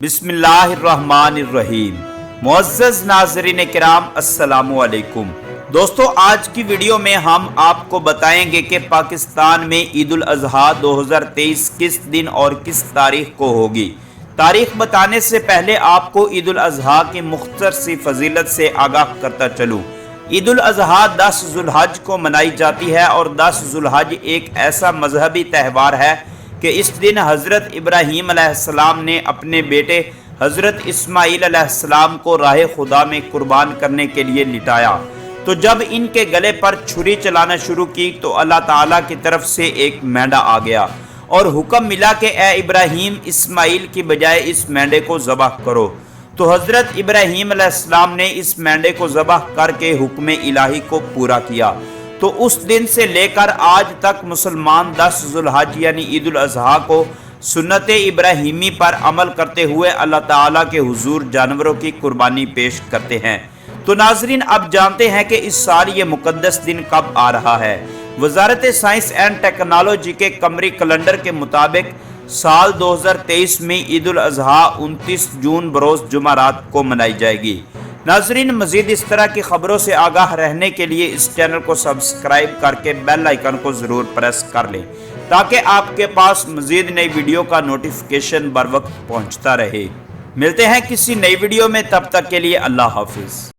بسم اللہ الرحمن الرحیم۔ معزز ناظرین کرام السلام علیکم۔ دوستو آج کی ویڈیو میں ہم آپ کو بتائیں گے کہ پاکستان میں عید الاضحیٰ 2023 کس دن اور کس تاریخ کو ہوگی۔ تاریخ بتانے سے پہلے آپ کو عید الاضحیٰ کی مختصر سی فضیلت سے آگاہ کرتا چلوں۔ عید الاضحیٰ 10 ذو الحج کو منائی جاتی ہے اور 10 ذو الحج ایک ایسا مذہبی تہوار ہے کہ اس دن حضرت ابراہیم علیہ السلام نے اپنے بیٹے حضرت اسماعیل علیہ السلام کو راہ خدا میں قربان کرنے کے لیے لٹایا، تو جب ان کے گلے پر چھری چلانا شروع کی تو اللہ تعالیٰ کی طرف سے ایک مینڈا آ گیا اور حکم ملا کہ اے ابراہیم اسماعیل کی بجائے اس مینڈے کو ذبح کرو۔ تو حضرت ابراہیم علیہ السلام نے اس مینڈے کو ذبح کر کے حکم الہی کو پورا کیا۔ تو اس دن سے لے کر آج تک مسلمان 10 ذو الحج یعنی عید الاضحیٰ کو سنت ابراہیمی پر عمل کرتے ہوئے اللہ تعالیٰ کے حضور جانوروں کی قربانی پیش کرتے ہیں۔ تو ناظرین اب جانتے ہیں کہ اس سال یہ مقدس دن کب آ رہا ہے۔ وزارت سائنس اینڈ ٹیکنالوجی کے قمری کیلنڈر کے مطابق سال 2023 میں عید الاضحیٰ 29 جون بروز جمعرات کو منائی جائے گی۔ ناظرین مزید اس طرح کی خبروں سے آگاہ رہنے کے لیے اس چینل کو سبسکرائب کر کے بیل آئیکن کو ضرور پریس کر لیں تاکہ آپ کے پاس مزید نئی ویڈیو کا نوٹیفیکیشن بر وقت پہنچتا رہے۔ ملتے ہیں کسی نئی ویڈیو میں، تب تک کے لیے اللہ حافظ۔